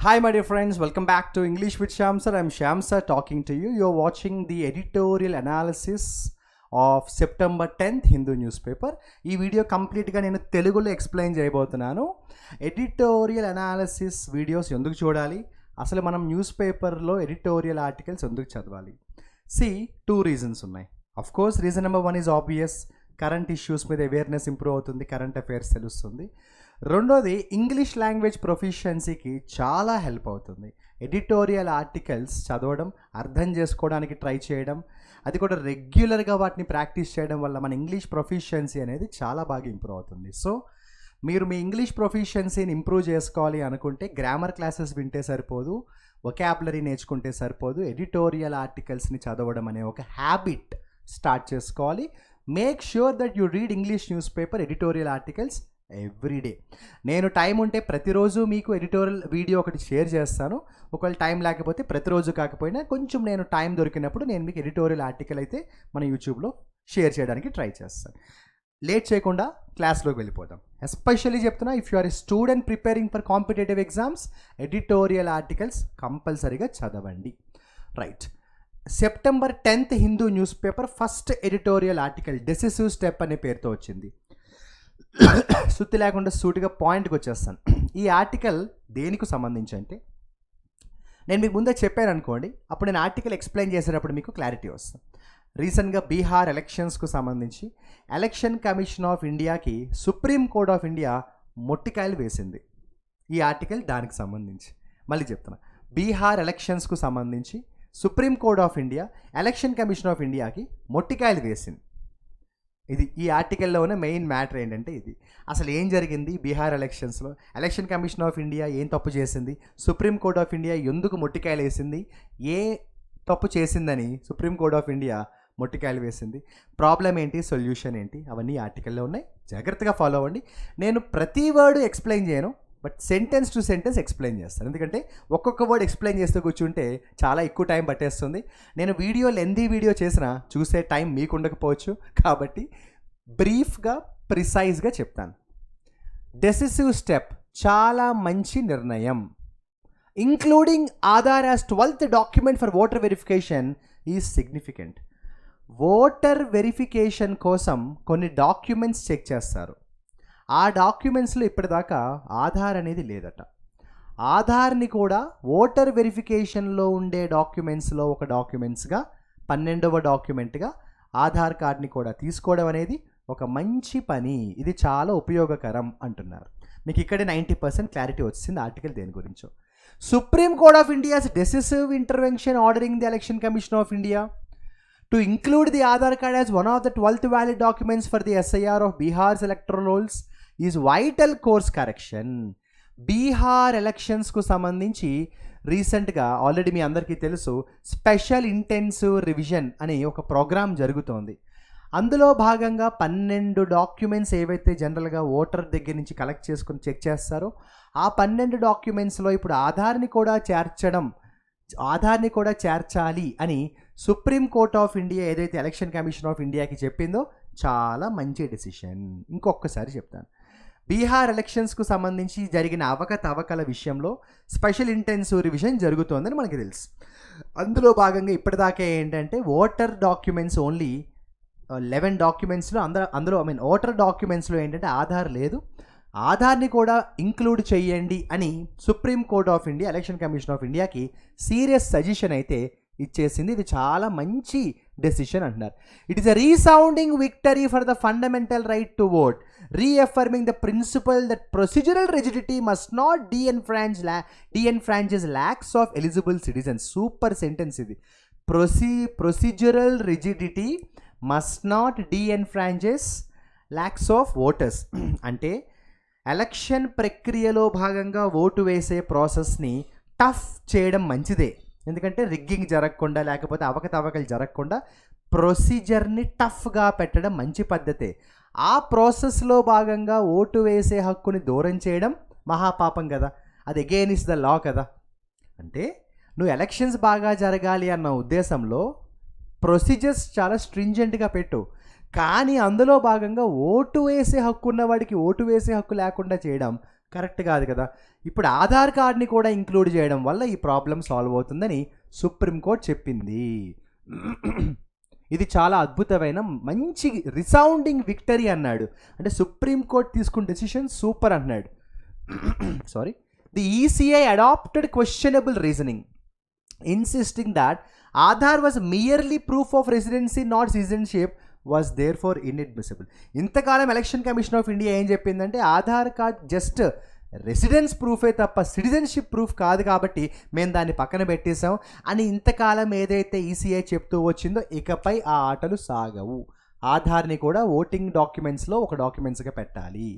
Hi, my dear friends. Welcome back to English with Shyam sir. I'm Shyam sir talking to you. You're watching the editorial analysis of September 10th Hindu newspaper. ఈ video కంప్లీట్గా నేను తెలుగులో explain చేయబోతున్నాను. Editorial analysis videos ఎందుకు చూడాలి, అసలు మనం news పేపర్లో ఎడిటోరియల్ ఆర్టికల్స్ ఎందుకు చదవాలి? టూ రీజన్స్ ఉన్నాయి. Of course reason number 1 is obvious. Current issues మీద అవేర్నెస్ ఇంప్రూవ్ అవుతుంది, కరెంట్ అఫైర్స్ తెలుస్తుంది. రెండోది, ఇంగ్లీష్ లాంగ్వేజ్ ప్రొఫిషియన్సీకి చాలా హెల్ప్ అవుతుంది. ఎడిటోరియల్ ఆర్టికల్స్ చదవడం, అర్థం చేసుకోవడానికి ట్రై చేయడం, అది కూడా రెగ్యులర్గా వాటిని ప్రాక్టీస్ చేయడం వల్ల మన ఇంగ్లీష్ ప్రొఫిషియన్సీ అనేది చాలా బాగా ఇంప్రూవ్ అవుతుంది. సో మీరు మీ ఇంగ్లీష్ ప్రొఫిషియన్సీని ఇంప్రూవ్ చేసుకోవాలి అనుకుంటే గ్రామర్ క్లాసెస్ వింటే సరిపోదు, వొకాబులరీ నేర్చుకుంటే సరిపోదు, ఎడిటోరియల్ ఆర్టికల్స్ని చదవడం అనే ఒక హ్యాబిట్ స్టార్ట్ చేసుకోవాలి. Make sure that you read English news paper editorial articles everyday. నేను టైం ఉంటే ప్రతిరోజు మీకు ఎడిటోరియల్ వీడియో ఒకటి షేర్ చేస్తాను. ఒకవేళ టైం లేకపోతే ప్రతిరోజు కాకపోయినా కొంచెం నేను టైం దొరికినప్పుడు నేను మీకు ఎడిటోరియల్ ఆర్టికల్ అయితే మన యూట్యూబ్లో షేర్ చేయడానికి ట్రై చేస్తాను. లేట్ చేయకుండా క్లాస్లోకి వెళ్ళిపోదాం. ఎస్పెషల్లీ చెప్తున్నా, if you are a student preparing for competitive exams, editorial articles కంపల్సరీగా చదవండి. Right. September 10th Hindu newspaper first editorial article decisive step అనే పేరుతో వచ్చింది. సుత్తి లేకుండా సూటిగా పాయింట్కి వచ్చేస్తాను. ఈ ఆర్టికల్ దేనికి సంబంధించి అంటే, నేను మీకు ముందే చెప్పాను అనుకోండి, అప్పుడు నేను ఆర్టికల్ ఎక్స్ప్లెయిన్ చేసేటప్పుడు మీకు క్లారిటీ వస్తుంది. రీసెంట్గా బీహార్ ఎలక్షన్స్కు సంబంధించి ఎలక్షన్ కమిషన్ ఆఫ్ ఇండియాకి సుప్రీం కోర్ట్ ఆఫ్ ఇండియా మొట్టికాయలు వేసింది. ఈ ఆర్టికల్ దానికి సంబంధించి మళ్ళీ చెప్తున్నా. బీహార్ ఎలక్షన్స్కు సంబంధించి supreme court of India election commission of ఇండియాకి మొట్టికాయలు వేసింది. ఇది ఈ ఆర్టికల్లో ఉన్న మెయిన్ మ్యాటర్ ఏంటంటే ఇది. అసలు ఏం జరిగింది బీహార్ ఎలక్షన్స్లో, ఎలక్షన్ కమిషన్ ఆఫ్ ఇండియా ఏం తప్పు చేసింది, సుప్రీం కోర్ట్ ఆఫ్ ఇండియా ఎందుకు మొట్టికాయలు వేసింది, ఏ తప్పు చేసిందని సుప్రీం కోర్ట్ ఆఫ్ ఇండియా మొట్టికాయలు వేసింది, ప్రాబ్లం ఏంటి, సొల్యూషన్ ఏంటి, అవన్నీ ఆర్టికల్లో ఉన్నాయి. జాగ్రత్తగా ఫాలో అవ్వండి. నేను ప్రతి వర్డ్ ఎక్స్ప్లెయిన్ చేయను, but sentence to sentence explain చేస్తాను. ఎందుకంటే ఒక్కొక్క వర్డ్ ఎక్స్ప్లెయిన్ చేస్తూ కూర్చుంటే చాలా ఎక్కువ టైం పట్టేస్తుంది. నేను లెందీ వీడియో చేసినా చూసే టైం మీకు ఉండకపోవచ్చు, కాబట్టి బ్రీఫ్గా ప్రిసైజ్గా చెప్తాను. డెసిసివ్ స్టెప్, చాలా మంచి నిర్ణయం. Including Aadhaar as 12th document for voter verification is significant. Voter verification కోసం కొన్ని డాక్యుమెంట్స్ చెక్ చేస్తారు. ఆ డాక్యుమెంట్స్లో ఇప్పటిదాకా ఆధార్ అనేది లేదట. ఆధార్ని కూడా ఓటర్ వెరిఫికేషన్లో ఉండే డాక్యుమెంట్స్లో ఒక డాక్యుమెంట్స్గా, 12వ డాక్యుమెంట్గా ఆధార్ కార్డ్ని కూడా తీసుకోవడం అనేది ఒక మంచి పని. ఇది చాలా ఉపయోగకరం అంటున్నారు. మీకు ఇక్కడే 90% క్లారిటీ వచ్చింది ఆర్టికల్ దేని గురించో. Supreme court of India's decisive intervention ordering the election commission of India to include the Aadhaar card as one of the 12th valid documents for the SIR of Bihar's electoral rolls is vital course correction. Bihar ఎలక్షన్స్కు సంబంధించి రీసెంట్గా already మీ అందరికీ తెలుసు, special intensive revision అనే ఒక programme జరుగుతోంది. అందులో భాగంగా 12 డాక్యుమెంట్స్ ఏవైతే జనరల్గా ఓటర్ దగ్గర నుంచి కలెక్ట్ చేసుకుని చెక్ చేస్తారో, ఆ 12 డాక్యుమెంట్స్లో ఇప్పుడు ఆధార్ని కూడా చేర్చాలి అని సుప్రీం కోర్ట్ ఆఫ్ ఇండియా ఏదైతే ఎలక్షన్ కమిషన్ ఆఫ్ ఇండియాకి చెప్పిందో చాలా మంచి డెసిషన్. ఇంకొకసారి చెప్తాను. బీహార్ ఎలక్షన్స్కు సంబంధించి జరిగిన అవకతవకల విషయంలో స్పెషల్ ఇంటెన్సివ్ రివిజన్ జరుగుతోందని మనకి తెలుసు. అందులో భాగంగా ఇప్పటిదాకా ఏంటంటే ఓటర్ డాక్యుమెంట్స్ ఓన్లీ 11 డాక్యుమెంట్స్లో ఓటర్ డాక్యుమెంట్స్లో ఏంటంటే ఆధార్ లేదు, ఆధార్ని కూడా ఇంక్లూడ్ చేయండి అని supreme court of India election commission of ఇండియాకి సీరియస్ సజెషన్ అయితే ఇచ్చేసింది. ఇది చాలా మంచి డెసిషన్ అంటున్నారు. It is a resounding victory for the fundamental right to vote, reaffirming the principle that procedural rigidity must not disenfranchise lakhs of eligible citizens. Super sentence ఇది. Procedural rigidity must not disenfranchise lakhs of voters అంటే election ప్రక్రియలో భాగంగా vote వేసే ప్రాసెస్ని tough చేయడం మంచిదే. ఎందుకంటే rigging జరగకుండా, లేకపోతే అవకతవకలు జరగకుండా ప్రొసీజర్ని టఫ్గా పెట్టడం మంచి పద్ధతే. ఆ ప్రాసెస్లో భాగంగా ఓటు వేసే హక్కుని దూరం చేయడం మహాపాపం కదా, అది అగెయిన్స్ట్ ద లా కదా. అంటే నువ్వు ఎలక్షన్స్ బాగా జరగాలి అన్న ఉద్దేశంలో ప్రొసీజర్స్ చాలా స్ట్రింజెంట్గా పెట్టు, కానీ అందులో భాగంగా ఓటు వేసే హక్కు ఉన్నవాడికి ఓటు వేసే హక్కు లేకుండా చేయడం కరెక్ట్ కాదు కదా. ఇప్పుడు ఆధార్ కార్డ్ని కూడా ఇంక్లూడ్ చేయడం వల్ల ఈ ప్రాబ్లం సాల్వ్ అవుతుందని సుప్రీంకోర్టు చెప్పింది. ఇది చాలా అద్భుతమైన మంచి రిసౌండింగ్ విక్టరీ అన్నాడు. అంటే సుప్రీంకోర్టు తీసుకున్న డెసిషన్ సూపర్ అన్నాడు. Sorry, the ECI adopted questionable reasoning insisting that Aadhaar was merely proof of residency not citizenship was therefore inadmissible. ఇంతకాలం ఎలక్షన్ కమిషన్ ఆఫ్ ఇండియా ఏం చెప్పిందంటే ఆధార్ కార్డ్ జస్ట్ రెసిడెన్స్ ప్రూఫే తప్ప citizenship proof కాదు కాబట్టి మేము దాన్ని పక్కన పెట్టేశాం అని ఇంతకాలం ఏదైతే ఈసీఐ చెప్తూ వచ్చిందో ఇకపై ఆ ఆటలు సాగవు. ఆధార్ని కూడా ఓటింగ్ డాక్యుమెంట్స్లో ఒక డాక్యుమెంట్స్గా పెట్టాలి.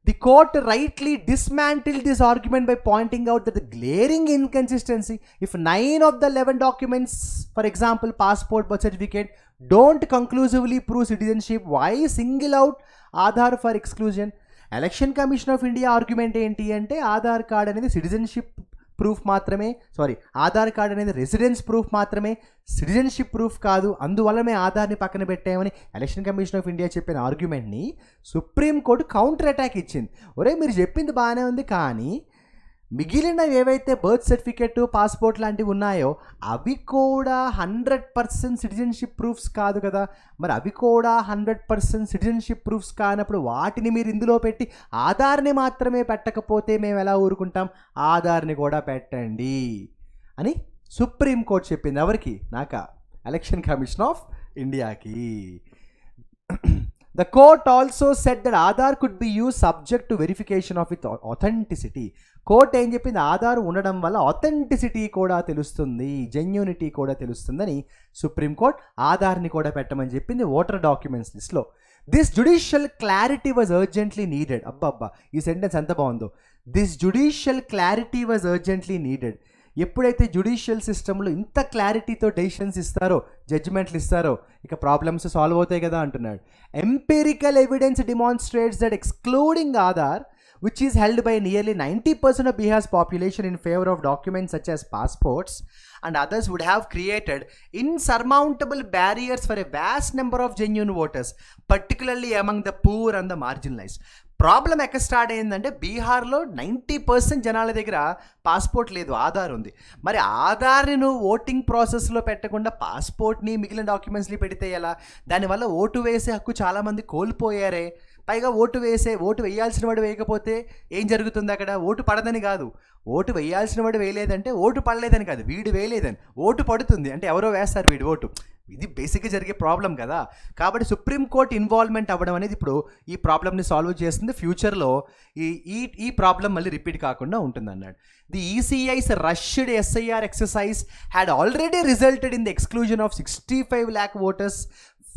The court rightly dismantled this argument by pointing out that the glaring inconsistency, if 9 of the 11 documents, for example passport, birth certificate, don't conclusively prove citizenship, why single out Aadhaar for exclusion? Election commission of India argument ఏంటి అంటే Aadhaar card అనేది citizenship proof మాత్రమే, Aadhaar card అనేది residence proof మాత్రమే, citizenship proof కాదు, అందువల్ల మేము ఆధార్ని పక్కన పెట్టామని ఎలక్షన్ కమిషన్ ఆఫ్ ఇండియా చెప్పిన ఆర్గ్యుమెంట్ని సుప్రీంకోర్టు కౌంటర్ అటాక్ ఇచ్చింది. ఒరే మీరు చెప్పింది బాగానే ఉంది, కానీ మిగిలినవి ఏవైతే బర్త్ సర్టిఫికెట్, పాస్పోర్ట్ లాంటివి ఉన్నాయో అవి కూడా 100% సిటిజన్షిప్ ప్రూఫ్స్ కాదు కదా. మరి అవి కూడా 100% సిటిజన్షిప్ ప్రూఫ్స్ కానప్పుడు వాటిని మీరు ఇందులో పెట్టి ఆధార్ని మాత్రమే పెట్టకపోతే మేము ఎలా ఊరుకుంటాం, ఆధార్ని కూడా పెట్టండి అని సుప్రీంకోర్టు చెప్పింది. ఎవరికి? నాకా, ఎలక్షన్ కమిషన్ ఆఫ్ ఇండియాకి. The court also said that Aadhaar could be used subject to verification of its authenticity. Court ఏం చెప్పింది, ఆధార్ ఉండడం వల్ల ఆథెంటిసిటీ కూడా తెలుస్తుంది, జెన్యూనిటీ కూడా తెలుస్తుందని సుప్రీంకోర్టు ఆధార్ని కూడా పెట్టమని చెప్పింది ఓటర్ డాక్యుమెంట్స్ లిస్ట్లో. This judicial clarity was urgently needed. అబ్బా ఈ సెంటెన్స్ ఎంత బాగుందో. This judicial clarity was urgently needed. ఎప్పుడైతే జ్యుడిషియల్ సిస్టంలో ఇంత క్లారిటీతో డెసిషన్స్ ఇస్తారో, జడ్జిమెంట్లు ఇస్తారో, ఇక ప్రాబ్లమ్స్ సాల్వ్ అవుతాయి కదా అంటున్నాడు. Empirical evidence demonstrates that excluding Aadhaar which is held by nearly 90% of Bihar's population in favor of documents such as passports and others would have created insurmountable barriers for a vast number of genuine voters, particularly among the poor and the marginalized. Problem ఎక్కడ start అయిందంటే బీహార్లో 90% జనాల దగ్గర passport లేదు, ఆధార్ ఉంది. మరి ఆధార్ని నువ్వు voting ప్రాసెస్లో పెట్టకుండా పాస్పోర్ట్ని మిగిలిన డాక్యుమెంట్స్ని పెడితే ఎలా? దానివల్ల ఓటు వేసే హక్కు చాలామంది కోల్పోయారే. పైగా ఓటు వేయాల్సిన వాడు వేయకపోతే ఏం జరుగుతుంది అక్కడ? ఓటు పడదని కాదు, ఓటు వేయాల్సిన వాడు వేయలేదంటే ఓటు పడలేదని కాదు, వీడు వేయలేదని ఓటు పడుతుంది అంటే ఎవరో వేస్తారు వీడి ఓటు. ఇది బేసిక్గా జరిగే ప్రాబ్లం కదా. కాబట్టి సుప్రీంకోర్టు ఇన్వాల్వ్మెంట్ అవ్వడం అనేది ఇప్పుడు ఈ ప్రాబ్లమ్ని సాల్వ్ చేస్తుంది. ఫ్యూచర్లో ఈ ప్రాబ్లం మళ్ళీ రిపీట్ కాకుండా ఉంటుందన్నాడు. The ECI's rushed SIR exercise had already resulted in the exclusion of 65 lakh voters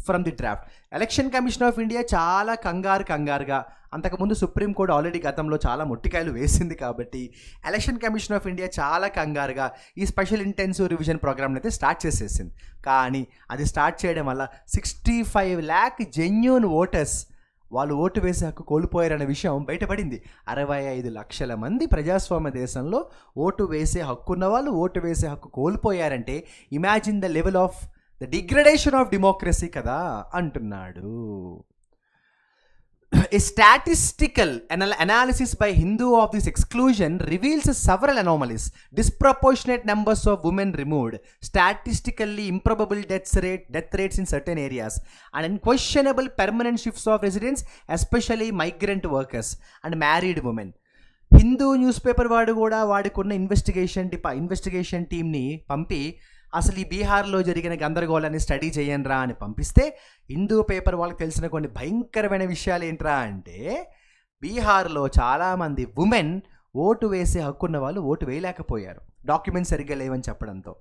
from the draft. Election commission of India చాలా కంగారుగా, అంతకుముందు సుప్రీంకోర్టు ఆల్రెడీ గతంలో చాలా మొట్టికాయలు వేసింది కాబట్టి ఎలక్షన్ కమిషన్ ఆఫ్ ఇండియా చాలా కంగారుగా ఈ స్పెషల్ ఇంటెన్సివ్ రివిజన్ ప్రోగ్రామ్ని అయితే స్టార్ట్ చేసేసింది. కానీ అది స్టార్ట్ చేయడం వల్ల 65 lakh జెన్యూన్ ఓటర్స్ వాళ్ళు ఓటు వేసే హక్కు కోల్పోయారనే విషయం బయటపడింది. 65 లక్షల మంది ప్రజాస్వామ్య దేశంలో ఓటు వేసే హక్కు ఉన్న వాళ్ళు ఓటు వేసే హక్కు కోల్పోయారంటే imagine the level of the degradation of democracy కదా అంటున్నాడు. A statistical analysis by Hindu of this exclusion reveals several anomalies. Disproportionate numbers of women removed, statistically improbable death rates in certain areas, and unquestionable permanent shifts of residents, especially migrant workers and married women. Hindu news paper వాడు కూడా వాడికున్న investigation టీమ్ని పంపి అసలు ఈ బీహార్లో జరిగిన గందరగోళాన్ని study చేయండిరా అని పంపిస్తే హిందూ పేపర్ వాళ్ళకి తెలిసిన కొన్ని భయంకరమైన విషయాలు ఏంట్రా అంటే బీహార్లో చాలామంది ఉమెన్ ఓటు వేసే హక్కున్న వాళ్ళు ఓటు వేయలేకపోయారు, డాక్యుమెంట్స్ సరిగ్గా లేవని చెప్పడంతో.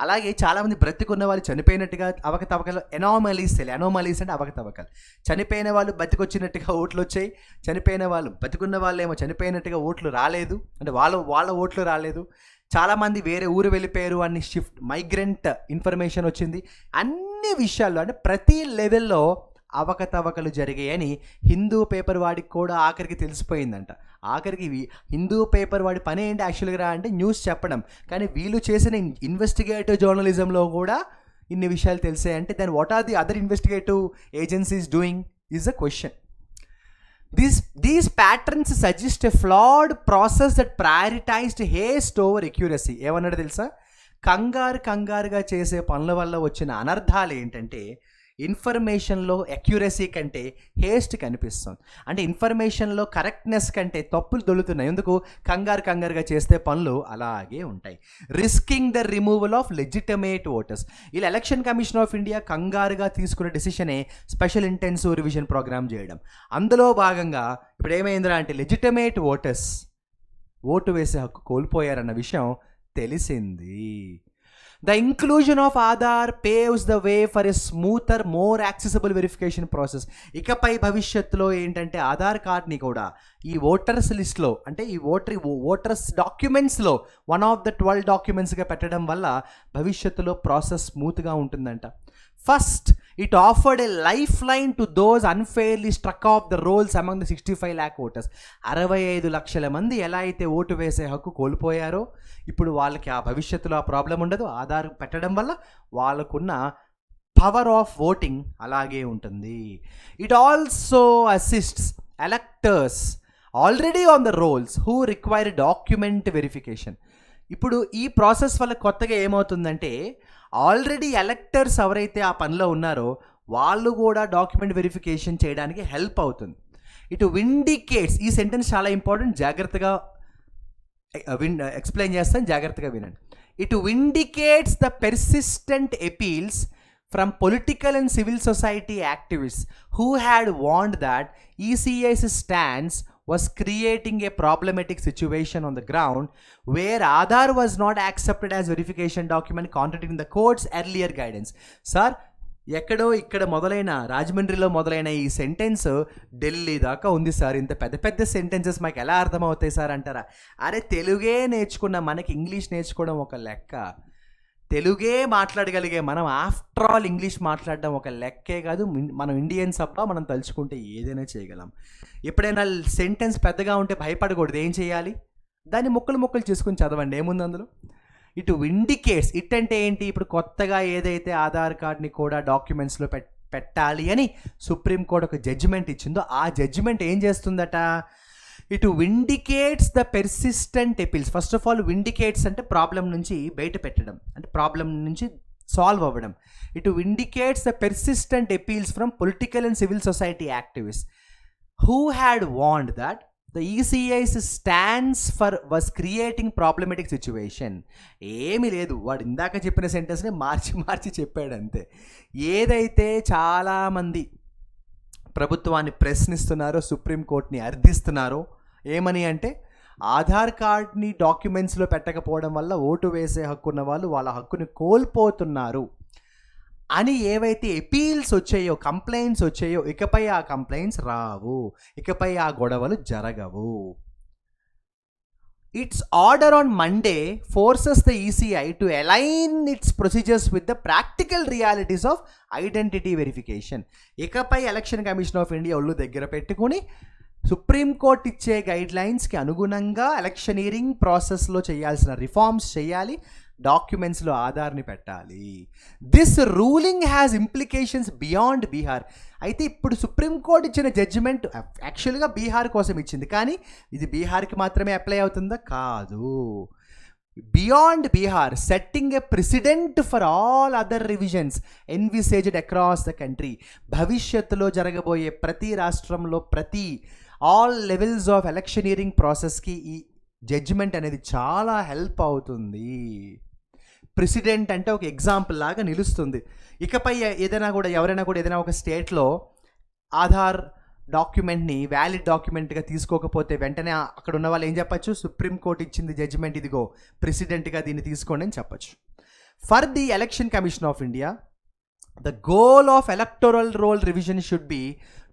అలాగే చాలామంది బ్రతికున్న వాళ్ళు చనిపోయినట్టుగా అవకతవకలు ఎనామలీస్ అంటే అవకతవకలు. చనిపోయిన వాళ్ళు బతికొచ్చినట్టుగా ఓట్లు వచ్చాయి, చనిపోయిన వాళ్ళు బతికున్న వాళ్ళు ఏమో చనిపోయినట్టుగా ఓట్లు రాలేదు, అంటే వాళ్ళ ఓట్లు రాలేదు. చాలామంది వేరే ఊరు వెళ్ళిపోయారు అని మైగ్రెంట్ ఇన్ఫర్మేషన్ వచ్చింది. అన్ని విషయాల్లో అంటే ప్రతి లెవెల్లో అవకతవకలు జరిగాయని హిందూ పేపర్ వాడికి కూడా ఆఖరికి తెలిసిపోయిందంట. ఆఖరికి హిందూ పేపర్ వాడి పని ఏంటి యాక్చువల్గా అంటే న్యూస్ చెప్పడం, కానీ వీళ్ళు చేసిన ఇన్వెస్టిగేటివ్ జర్నలిజంలో కూడా ఇన్ని విషయాలు తెలిసాయంటే then what are the other investigative agencies doing is a question. These patterns suggest a flawed process that prioritized haste over accuracy. ఏమన్నాడు తెలుసా? కంగారుగా చేసే పనుల వల్ల వచ్చిన అనర్థాలు ఏంటంటే ఇన్ఫర్మేషన్లో అక్యురసీ కంటే హేస్ట్ కనిపిస్తుంది. అంటే ఇన్ఫర్మేషన్లో కరెక్ట్నెస్ కంటే తప్పులు దొలుతున్నాయి. ఎందుకు? కంగారుగా చేస్తే పనులు అలాగే ఉంటాయి. Risking the removal of legitimate voters. ఇలా ఎలక్షన్ కమిషన్ ఆఫ్ ఇండియా కంగారుగా తీసుకున్న డెసిషనే స్పెషల్ ఇంటెన్సివ్ రివిజన్ ప్రోగ్రామ్ చేయడం. అందులో భాగంగా ఇప్పుడు ఏమైందిరా అంటే లెజిటమేట్ ఓటర్స్ ఓటు వేసే హక్కు కోల్పోయారన్న విషయం తెలిసింది. The inclusion of Aadhaar paves the way for a smoother, more accessible verification process. ఇకపై భవిష్యత్తులో ఏంటంటే ఆధార్ కార్డ్ని కూడా ఈ ఓటర్స్ లిస్ట్లో అంటే ఈ ఓటర్స్ డాక్యుమెంట్స్లో 1 of the 12 డాక్యుమెంట్స్గా పెట్టడం వల్ల భవిష్యత్తులో ప్రాసెస్ స్మూత్గా ఉంటుందంట. First, it offered a lifeline to those unfairly struck off the rolls among the 65 lakh voters. 65 లక్షల మంది ఎలా అయితే ఓటు వేసే హక్కు కోల్పోయారో ఇప్పుడు వాళ్ళకి ఆ భవిష్యత్తులో ఆ ప్రాబ్లం ఉండదు. ఆధార్ పెట్టడం వల్ల వాళ్ళకున్న పవర్ ఆఫ్ ఓటింగ్ అలాగే ఉంటుంది. It also assists electors already on the rolls who require document verification. ఇప్పుడు ఈ ప్రాసెస్ వల్ల కొత్తగా ఏమవుతుందంటే ఆల్రెడీ ఎలక్టర్స్ ఎవరైతే ఆ పనిలో ఉన్నారో వాళ్ళు కూడా డాక్యుమెంట్ వెరిఫికేషన్ చేయడానికి హెల్ప్ అవుతుంది. ఇటు విండికేట్స్, ఈ సెంటెన్స్ చాలా ఇంపార్టెంట్, జాగ్రత్తగా ఎక్స్ప్లెయిన్ చేస్తాను, జాగ్రత్తగా వినండి. It vindicates the persistent appeals from political and civil society activists who had warned that ECI's stance was creating a problematic situation on the ground where Aadhaar was not accepted as verification document contradicting the court's earlier guidance. Sir, ఎక్కడో ఇక్కడ మొదలైన రాజమండ్రిలో మొదలైన ఈ sentence Delhi దాకా ఉంది sir. ఇంత పెద్ద సెంటెన్సెస్ మాకు ఎలా అర్థమవుతాయి సార్ అంటారా? అరే తెలుగే నేర్చుకున్న మనకి ఇంగ్లీష్ నేర్చుకోవడం ఒక లెక్క. తెలుగే మాట్లాడగలిగే మనం ఆఫ్టర్ ఆల్ ఇంగ్లీష్ మాట్లాడడం ఒక లెక్కే కాదు. మనం ఇండియన్స్ అబ్బా, మనం తలుచుకుంటే ఏదైనా చేయగలం. ఎప్పుడైనా సెంటెన్స్ పెద్దగా ఉంటే భయపడకూడదు. ఏం చేయాలి? దాన్ని ముక్కలు చేసుకుని చదవండి, ఏముంది అందులో. ఇటు ఇండికేట్స్, ఇట్ అంటే ఏంటి? ఇప్పుడు కొత్తగా ఏదైతే ఆధార్ కార్డ్ని కూడా డాక్యుమెంట్స్లో పెట్టాలి అని సుప్రీంకోర్టు ఒక జడ్జిమెంట్ ఇచ్చిందో ఆ జడ్జిమెంట్ ఏం చేస్తుందట? It vindicates the persistent appeals. First of all vindicates అంటే ప్రాబ్లం నుంచి బయట పెట్టడం, అంటే ప్రాబ్లం నుంచి సాల్వ్ అవ్వడం. It vindicates the persistent appeals from political and civil society activist who had warned that the ECI's stands for was creating problematic situation. ఏమీ లేదు, వాడు ఇందాక చెప్పిన సెంటెన్స్ని మార్చి చెప్పాడు అంతే. ఏదైతే చాలామంది ప్రభుత్వాన్ని ప్రశ్నిస్తున్నారో, సుప్రీంకోర్టుని అర్థిస్తున్నారో, ఏమని అంటే ఆధార్ కార్డ్ని డాక్యుమెంట్స్లో పెట్టకపోవడం వల్ల ఓటు వేసే హక్కు ఉన్న వాళ్ళు వాళ్ళ హక్కుని కోల్పోతున్నారు అని ఏవైతే అపీల్స్ వచ్చాయో, కంప్లైంట్స్ వచ్చాయో, ఇకపై ఆ కంప్లైంట్స్ రావు, ఇకపై ఆ గొడవలు జరగవు. Its order on Monday forces the ECI to align its procedures with the practical realities of identity verification. ఇకపై ఎలక్షన్ కమిషన్ ఆఫ్ ఇండియా ఒళ్ళు దగ్గర పెట్టుకుని సుప్రీంకోర్టు ఇచ్చే గైడ్లైన్స్కి అనుగుణంగా ఎలక్షనీరింగ్ ప్రాసెస్లో చేయాల్సిన రిఫార్మ్స్ చేయాలి, డాక్యుమెంట్స్లో ఆధార్ని పెట్టాలి. This ruling has implications beyond Bihar. అయితే ఇప్పుడు సుప్రీంకోర్టు ఇచ్చిన జడ్జిమెంట్ యాక్చువల్గా బీహార్ కోసం ఇచ్చింది, కానీ ఇది బీహార్కి మాత్రమే అప్లై అవుతుందా? కాదు. Beyond Bihar, setting a precedent for all other revisions envisaged across the country. భవిష్యత్తులో జరగబోయే ప్రతి రాష్ట్రంలో ఆల్ లెవెల్స్ ఆఫ్ ఎలక్షనీరింగ్ ప్రాసెస్కి ఈ జడ్జిమెంట్ అనేది చాలా హెల్ప్ అవుతుంది. ప్రెసిడెంట్ అంటే ఒక ఎగ్జాంపుల్ లాగా నిలుస్తుంది. ఇకపై ఎవరైనా కూడా ఏదైనా ఒక స్టేట్లో ఆధార్ డాక్యుమెంట్ని వ్యాలిడ్ డాక్యుమెంట్గా తీసుకోకపోతే వెంటనే అక్కడ ఉన్న వాళ్ళు ఏం చెప్పచ్చు? సుప్రీంకోర్టు ఇచ్చింది జడ్జిమెంట్, ఇదిగో ప్రెసిడెంట్గా దీన్ని తీసుకోండి అని చెప్పచ్చు. For the election commission of India, the goal of electoral roll revision should be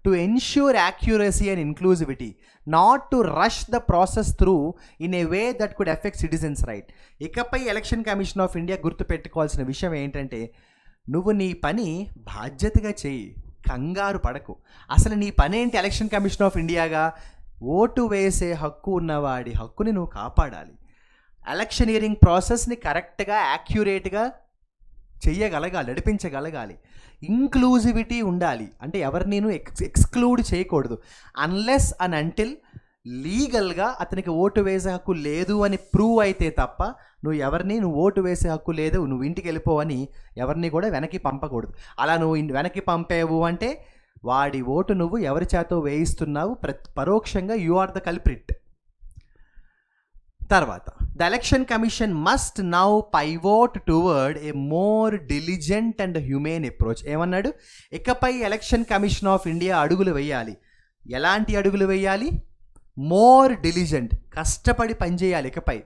to ensure accuracy and inclusivity, not to rush the process through in a way that could affect citizens' right. ఇకపై election commission of India గుర్తుపెట్టుకోవాల్సిన విషయం ఏంటంటే, నువ్వు నీ పని బాధ్యతగా చెయ్యి, కంగారు పడకు. అసలు నీ పని ఏంటి? ఎలక్షన్ కమిషన్ ఆఫ్ ఇండియాగా ఓటు వేసే హక్కు ఉన్నవాడి హక్కుని నువ్వు కాపాడాలి. ఎలక్షనీరింగ్ ప్రాసెస్ని కరెక్ట్గా, యాక్యురేట్గా చెయ్యగలగాలి, నడిపించగలగాలి. ఇంక్లూజివిటీ ఉండాలి, అంటే ఎవరిని నేను ఎక్స్క్లూడ్ చేయకూడదు. అన్లెస్ అండ్ అంటిల్ లీగల్గా అతనికి ఓటు వేసే హక్కు లేదు అని ప్రూవ్ అయితే తప్ప నువ్వు ఓటు వేసే హక్కు లేదు, నువ్వు ఇంటికి వెళ్ళిపోవని ఎవరిని కూడా వెనక్కి పంపకూడదు. అలా నువ్వు వెనక్కి పంపేవు అంటే వాడి ఓటు నువ్వు ఎవరి చేతో వేయిస్తున్నావు, పరోక్షంగా యు ఆర్ ద కల్ప్రిట్. తర్వాత the election commission must now pivot towards A more diligent and humane approach. ఏమన్నాడు? ఇకపై ఎలక్షన్ కమిషన్ ఆఫ్ ఇండియా అడుగులు వేయాలి. ఎలాంటి అడుగులు వేయాలి? మోర్ డిలిజెంట్, కష్టపడి పనిచేయాలి. ఇకపై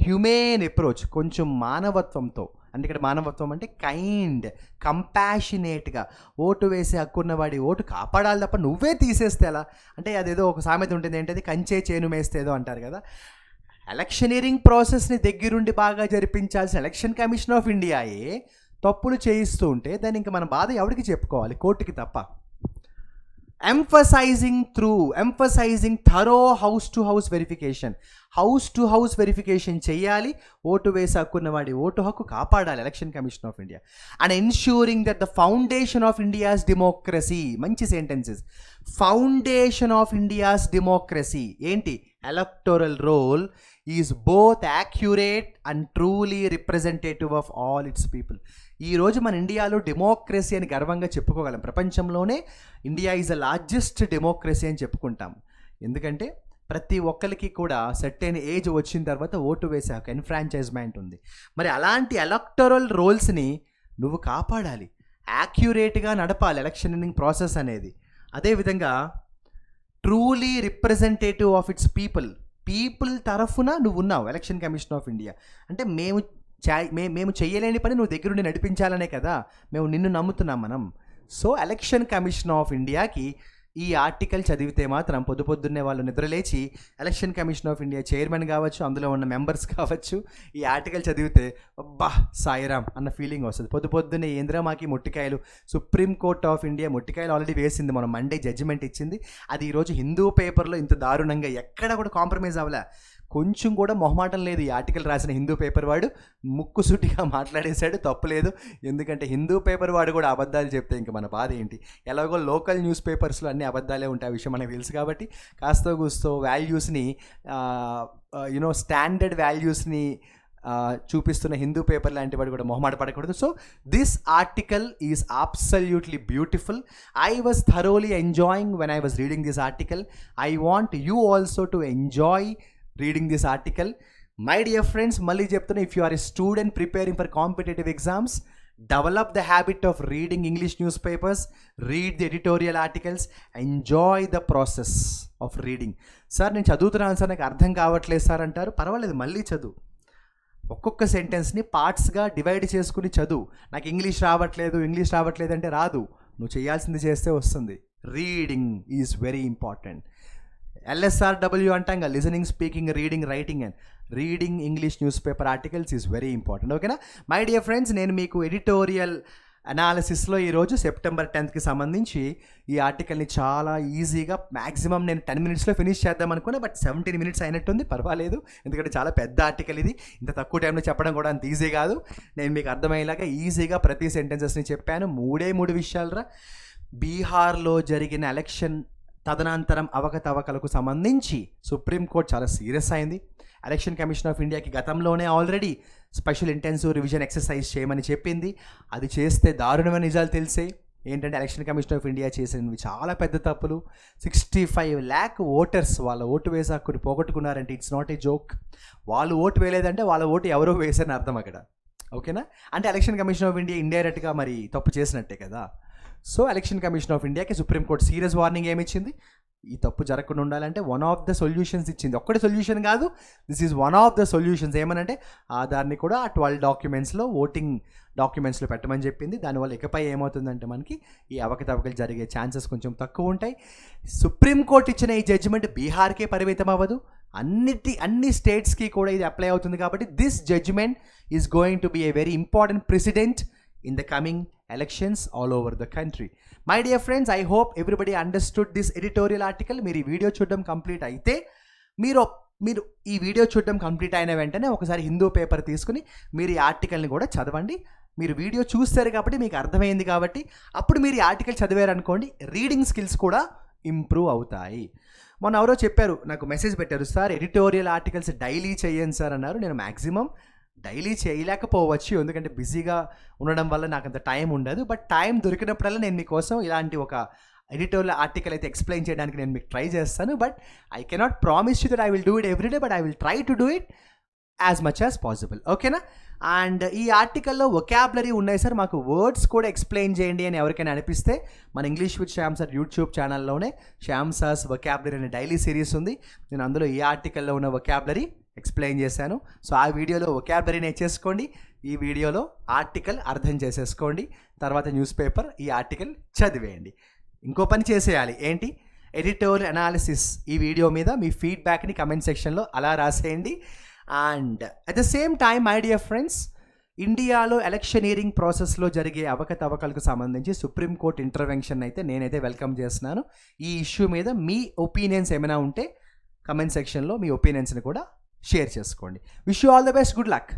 హ్యూమేన్ అప్రోచ్, కొంచెం మానవత్వంతో. అంటే ఇక్కడ మానవత్వం అంటే కైండ్, కంపాషనేట్గా. ఓటు వేసే హక్కున్నవాడి ఓటు కాపాడాలి తప్ప నువ్వే తీసేస్తే ఎలా? అంటే అదేదో ఒక సామెత ఉంటుంది, ఏంటది, కంచే చేను మేస్తేదో అంటారు కదా. ఎలక్షనీరింగ్ ప్రాసెస్ని దగ్గరుండి బాగా జరిపించాల్సిన ఎలక్షన్ కమిషన్ ఆఫ్ ఇండియాయే తప్పులు చేయిస్తూ ఉంటే దాన్ని ఇంకా మన బాధ ఎవరికి చెప్పుకోవాలి? కోర్టుకి తప్ప. Emphasizing thorough house to house verification చేయాలి. ఓటు వేసి హక్కున్న వాడి ఓటు హక్కు కాపాడాలి election commission of India. And ensuring that the foundation of India's democracy, మంచి sentences, foundation of India's democracy ఏంటి? Electoral roll is both accurate and truly representative of all its people. ఈరోజు మన ఇండియాలో డెమోక్రసీ అని గర్వంగా చెప్పుకోగలం. ప్రపంచంలోనే India is the largest democracy అని చెప్పుకుంటాం. ఎందుకంటే ప్రతి ఒక్కరికి కూడా సర్టెన్ ఏజ్ వచ్చిన తర్వాత ఓటు వేసే హక్కు, ఎన్ఫ్రాంచైజ్మెంట్ ఉంది. మరి అలాంటి ఎలక్టోరల్ రోల్స్ని నువ్వు కాపాడాలి, యాక్యురేట్గా నడపాలి ఎలక్షనింగ్ ప్రాసెస్ అనేది. అదేవిధంగా truly representative of it's people తరఫున నువ్వు ఉన్నావు ఎలక్షన్ కమిషన్ ఆఫ్ ఇండియా. అంటే మేము చేయలేని పని నువ్వు దగ్గరుండి నడిపించాలనే కదా మేము నిన్ను నమ్ముతున్నాం మనం. సో ఎలక్షన్ కమిషన్ ఆఫ్ ఇండియాకి ఈ ఆర్టికల్ చదివితే మాత్రం పొద్దున్నే వాళ్ళు నిద్రలేచి election commission of India chairman కావచ్చు, అందులో ఉన్న మెంబర్స్ కావచ్చు, ఈ ఆర్టికల్ చదివితే అబ్బా సాయిరామ్ అన్న ఫీలింగ్ వస్తుంది. పొద్దున్నే ఏంద్రా మాకి మొట్టికాయలు. సుప్రీంకోర్ట్ ఆఫ్ ఇండియా మొట్టికాయలు ఆల్రెడీ వేసింది, మనం మండే జడ్జిమెంట్ ఇచ్చింది. అది ఈరోజు హిందూ పేపర్లో ఇంత దారుణంగా ఎక్కడ కూడా కాంప్రమైజ్ అవ్వలే, కొంచెం కూడా మొహమాటం లేదు. ఈ ఆర్టికల్ రాసిన హిందూ పేపర్ వాడు ముక్కుసూటిగా మాట్లాడేశాడు, తప్పులేదు. ఎందుకంటే హిందూ పేపర్ వాడు కూడా అబద్ధాలు చెప్తే ఇంక మన బాధ ఏంటి? ఎలాగో లోకల్ న్యూస్ పేపర్స్లో అన్ని అబద్ధాలే ఉంటాయి, ఆ విషయం మనకు తెలుసు. కాబట్టి కాస్తో కూస్తో వాల్యూస్ని స్టాండర్డ్ వాల్యూస్ని చూపిస్తున్న హిందూ పేపర్ లాంటి వాడు కూడా మొహమాట పడకూడదు. So this article is absolutely beautiful. I was thoroughly enjoying when I was reading this article. I want you also to enjoy reading this article. My dear friends, మళ్ళీ చెప్తున్నా, if you are a student preparing for competitive exams, develop the habit of reading English newspapers, read the editorial articles, enjoy the process of reading. Sir నేను చదువుతున్నాను sir, నాకు అర్థం కావట్లేదు sir అంటారు, పర్వాలేదు మళ్ళీ చదువు. ఒక్కొక్క సెంటెన్స్ని పార్ట్స్గా డివైడ్ చేసుకుని చదువు. నాకు ఇంగ్లీష్ రావట్లేదు అంటే రాదు, నువ్వు చేయాల్సింది చేస్తే వస్తుంది. Reading is very important. LSRW అంటాం కదా, listening, speaking, reading, writing. And reading English news paper articles is very important. ఓకేనా మై డియర్ ఫ్రెండ్స్, నేను మీకు ఎడిటోరియల్ అనాలిసిస్లో ఈరోజు సెప్టెంబర్ 10th సంబంధించి ఈ ఆర్టికల్ని చాలా ఈజీగా మ్యాక్సిమం నేను 10 minutesలో ఫినిష్ చేద్దాం అనుకున్నా, బట్ 17 minutes అయినట్టుంది. పర్వాలేదు, ఎందుకంటే చాలా పెద్ద ఆర్టికల్ ఇది, ఇంత తక్కువ టైంలో చెప్పడం కూడా అంత ఈజీ కాదు. నేను మీకు అర్థమయ్యేలాగా ఈజీగా ప్రతి సెంటెన్సెస్ని చెప్పాను. 3 విషయాలరా. బీహార్లో జరిగిన ఎలక్షన్ తదనంతరం అవకతవకలకు సంబంధించి సుప్రీంకోర్టు చాలా సీరియస్ అయింది. ఎలక్షన్ కమిషన్ ఆఫ్ ఇండియాకి గతంలోనే already special intensive revision exercise చేయమని చెప్పింది. అది చేస్తే దారుణమైన నిజాలు తెలిసాయి. ఏంటంటే ఎలక్షన్ కమిషన్ ఆఫ్ ఇండియా చేసినవి చాలా పెద్ద తప్పులు. 65 lakh ఓటర్స్ వాళ్ళ ఓటు వేసే హక్కుని పోగొట్టుకున్నారంటే ఇట్స్ నాట్ ఏ జోక్. వాళ్ళు ఓటు వేయలేదంటే వాళ్ళ ఓటు ఎవరో వేసారని అర్థం అక్కడ. ఓకేనా, అంటే ఎలక్షన్ కమిషన్ ఆఫ్ ఇండియా ఇండైరెక్ట్గా మరి తప్పు చేసినట్టే కదా. సో ఎలక్షన్ కమిషన్ ఆఫ్ ఇండియాకి సుప్రీంకోర్టు సీరియస్ వార్నింగ్ ఏమిచ్చింది? ఈ తప్పు జరగకుండా ఉండాలంటే వన్ ఆఫ్ ద సొల్యూషన్స్ ఇచ్చింది. ఒక్కటి సొల్యూషన్ కాదు, this is one of the solutions. ఏమనంటే ఆధార్ని కూడా 12 డాక్యుమెంట్స్లో, ఓటింగ్ డాక్యుమెంట్స్లో పెట్టమని చెప్పింది. దానివల్ల ఇకపై ఏమవుతుందంటే మనకి ఈ అవకతవకలు జరిగే ఛాన్సెస్ కొంచెం తక్కువ ఉంటాయి. సుప్రీంకోర్టు ఇచ్చిన ఈ జడ్జిమెంట్ బీహార్కే పరిమితం అవ్వదు, అన్ని స్టేట్స్కి కూడా ఇది అప్లై అవుతుంది. కాబట్టి this judgement is going to be a very important precedent in the coming elections all over the country. My dear friends, I hope everybody understood this editorial article. మీరు ఈ వీడియో చూడడం కంప్లీట్ అయితే మీరు ఈ video చూడడం complete అయిన వెంటనే ఒకసారి హిందూ పేపర్ తీసుకుని మీరు ఈ ఆర్టికల్ని కూడా చదవండి. మీరు వీడియో చూస్తారు కాబట్టి మీకు అర్థమైంది కాబట్టి అప్పుడు మీరు ఈ ఆర్టికల్ చదివారనుకోండి, రీడింగ్ స్కిల్స్ కూడా ఇంప్రూవ్ అవుతాయి. మొన్న ఎవరో చెప్పారు, నాకు మెసేజ్ పెట్టారు, సార్ ఎడిటోరియల్ ఆర్టికల్స్ డైలీ చేయండి సార్ అన్నారు. నేను మ్యాక్సిమం డైలీ చేయలేకపోవచ్చు, ఎందుకంటే బిజీగా ఉండడం వల్ల నాకు అంత టైం ఉండదు. బట్ టైం దొరికినప్పుడల్లా నేను మీకోసం ఇలాంటి ఒక ఎడిటోరియల్ ఆర్టికల్ అయితే ఎక్స్ప్లెయిన్ చేయడానికి నేను మీకు ట్రై చేస్తాను. But I cannot promise you that I will do it everyday, but I will try to do it as much as possible. ఓకేనా? అండ్ ఈ ఆర్టికల్లో వొకాబులరీ ఉన్నాయి సార్, మాకు వర్డ్స్ కూడా ఎక్స్ప్లెయిన్ చేయండి అని ఎవరికైనా అనిపిస్తే మన English with Shyam sir YouTube ఛానల్లోనే శ్యామ్ సార్స్ వొకాబులరీ అనే డైలీ సిరీస్ ఉంది. నేను అందులో ఈ ఆర్టికల్లో ఉన్న వొకాబులరీ ఎక్స్ప్లెయిన్ చేశాను. సో ఆ వీడియోలో వొకాబులరీ నేర్చేసుకోండి, ఈ వీడియోలో ఆర్టికల్ అర్థం చేసేసుకోండి, తర్వాత న్యూస్ పేపర్ ఈ ఆర్టికల్ చదివేయండి. ఇంకో పని చేసేయాలి, ఏంటి? ఎడిటోరియల్ అనాలిసిస్ ఈ వీడియో మీద మీ ఫీడ్బ్యాక్ని కమెంట్ సెక్షన్లో అలా రాసేయండి. And at the same time my dear friends, ఇండియాలో ఎలక్షనీరింగ్ ప్రాసెస్లో జరిగే అవకతవకలకు సంబంధించి సుప్రీంకోర్టు ఇంటర్వెన్షన్ అయితే నేనైతే వెల్కమ్ చేస్తున్నాను. ఈ ఇష్యూ మీద మీ ఒపీనియన్స్ ఏమైనా ఉంటే కమెంట్ సెక్షన్లో మీ ఒపీనియన్స్ని కూడా షేర్ చేసుకోండి. Wish you all the best, good luck.